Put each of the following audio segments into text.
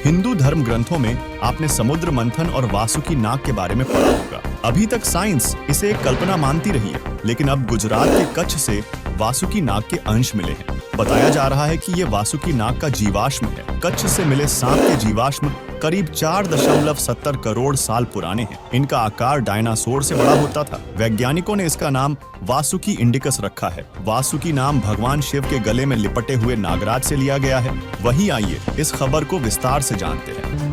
हिंदू धर्म ग्रंथों में आपने समुद्र मंथन और वासुकी नाग के बारे में पढ़ा होगा। अभी तक साइंस इसे एक कल्पना मानती रही है, लेकिन अब गुजरात के कच्छ से वासुकी नाग के अंश मिले हैं। बताया जा रहा है कि ये वासुकी नाग का जीवाश्म है। कच्छ से मिले सांप के जीवाश्म करीब 4.70 करोड़ साल पुराने हैं। इनका आकार डायनासोर से बड़ा होता था। वैज्ञानिकों ने इसका नाम वासुकी इंडिकस रखा है। वासुकी नाम भगवान शिव के गले में लिपटे हुए नागराज से लिया गया है। वही आइए इस खबर को विस्तार से जानते हैं।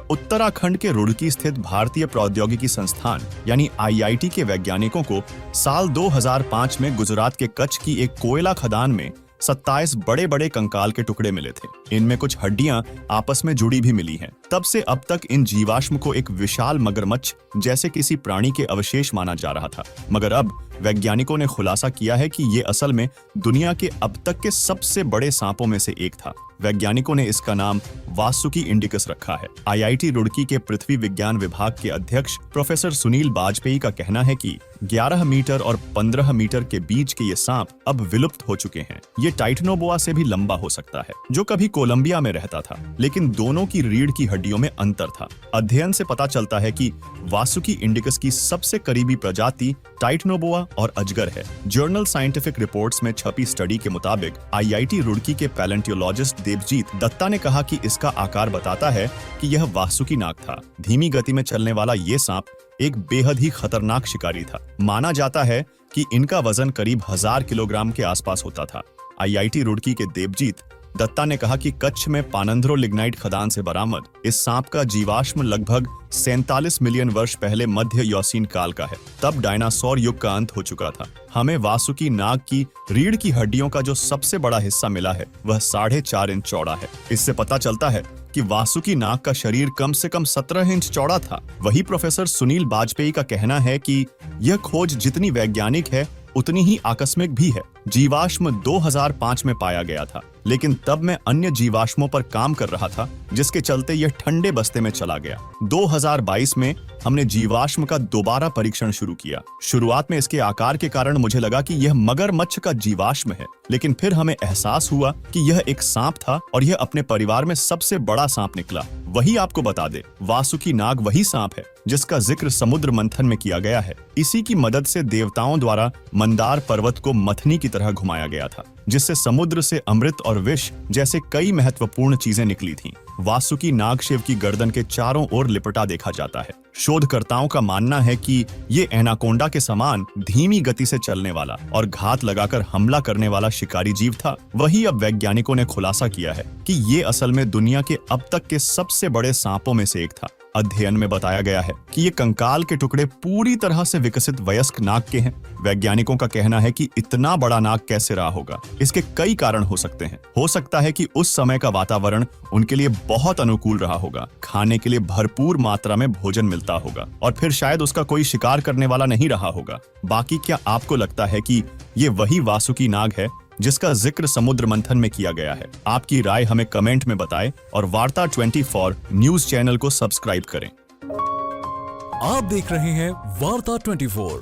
उत्तराखंड के रुड़की स्थित भारतीय प्रौद्योगिकी संस्थान यानी IIT के वैज्ञानिकों को साल 2005 में गुजरात के कच्छ की एक कोयला खदान में 27 बड़े-बड़े कंकाल के टुकड़े मिले थे। इनमें कुछ हड्डियां आपस में जुड़ी भी मिली हैं। तब से अब तक इन जीवाश्म को एक विशाल मगरमच्छ जैसे किसी प्राणी के अवशेष माना जा रहा था, मगर अब वैज्ञानिकों ने खुलासा किया है कि ये असल में दुनिया के अब तक के सबसे बड़े सांपों में से एक था। वैज्ञानिकों ने इसका नाम वासुकी इंडिकस रखा है। IIT रुड़की के पृथ्वी विज्ञान विभाग के अध्यक्ष प्रोफेसर सुनील बाजपेयी का कहना है कि 11 मीटर और 15 मीटर के बीच के ये सांप अब विलुप्त हो चुके हैं। ये टाइटनोबोआ से भी लंबा हो सकता है, जो कभी कोलंबिया में रहता था, लेकिन दोनों की रीढ़ की हड्डियों में अंतर था। अध्ययन से पता चलता है कि वासुकी इंडिकस की सबसे करीबी प्रजाति टाइटनोबोआ और अजगर है। जर्नल साइंटिफिक रिपोर्ट्स में छपी स्टडी के मुताबिक IIT रुड़की के पैलेंटियोलॉजिस्ट देवजीत दत्ता ने कहा कि इसका आकार बताता है कि यह वासुकी नाग था। धीमी गति में चलने वाला ये सांप एक बेहद ही खतरनाक शिकारी था। माना जाता है कि इनका वजन करीब 1000 किलोग्राम के आसपास होता था। IIT रुड़की के देवजीत दत्ता ने कहा कि कच्छ में पानंद्रो लिग्नाइट खदान से बरामद इस सांप का जीवाश्म लगभग 47 मिलियन वर्ष पहले मध्य योसीन काल का है। तब डायनासोर युग का अंत हो चुका था। हमें वासुकी नाग की रीढ़ की हड्डियों का जो सबसे बड़ा हिस्सा मिला है वह 4.5 इंच चौड़ा है। इससे पता चलता है कि वासुकी नाग का शरीर कम से कम 17 इंच चौड़ा था। वही प्रोफेसर सुनील बाजपेयी का कहना है कि यह खोज जितनी वैज्ञानिक है उतनी ही आकस्मिक भी है। जीवाश्म 2005 में पाया गया था, लेकिन तब मैं अन्य जीवाश्मों पर काम कर रहा था, जिसके चलते यह ठंडे बस्ते में चला गया। 2022 में हमने जीवाश्म का दोबारा परीक्षण शुरू किया। शुरुआत में इसके आकार के कारण मुझे लगा कि यह मगरमच्छ का जीवाश्म है, लेकिन फिर हमें एहसास हुआ कि यह एक सांप था और यह अपने परिवार में सबसे बड़ा सांप निकला। वही आपको बता दे, वासुकी नाग वही सांप है जिसका जिक्र समुद्र मंथन में किया गया है। इसी की मदद से देवताओं द्वारा मंदार पर्वत को मथनी की तरह घुमाया गया था, जिससे समुद्र से अमृत और विष जैसे कई महत्वपूर्ण चीजें निकली थीं। वासुकी नाग शिव की गर्दन के चारों ओर लिपटा देखा जाता है। शोधकर्ताओं का मानना है कि ये एनाकोंडा के समान धीमी गति से चलने वाला और घात लगाकर हमला करने वाला शिकारी जीव था। वही अब वैज्ञानिकों ने खुलासा किया है कि ये असल में दुनिया के अब तक के सबसे बड़े सांपों में से एक था। अध्ययन में बताया गया है कि ये कंकाल के टुकड़े पूरी तरह से विकसित वयस्क नाग के हैं। वैज्ञानिकों का कहना है कि इतना बड़ा नाग कैसे रहा होगा। इसके कई कारण हो सकते हैं। हो सकता है कि उस समय का वातावरण उनके लिए बहुत अनुकूल रहा होगा, खाने के लिए भरपूर मात्रा में भोजन मिलता होगा और फिर शायद उसका कोई शिकार करने वाला नहीं रहा होगा। बाकी क्या आपको लगता है कि ये वही वासुकी नाग है जिसका जिक्र समुद्र मंथन में किया गया है? आपकी राय हमें कमेंट में बताएं और वार्ता 24 न्यूज चैनल को सब्सक्राइब करें। आप देख रहे हैं वार्ता 24।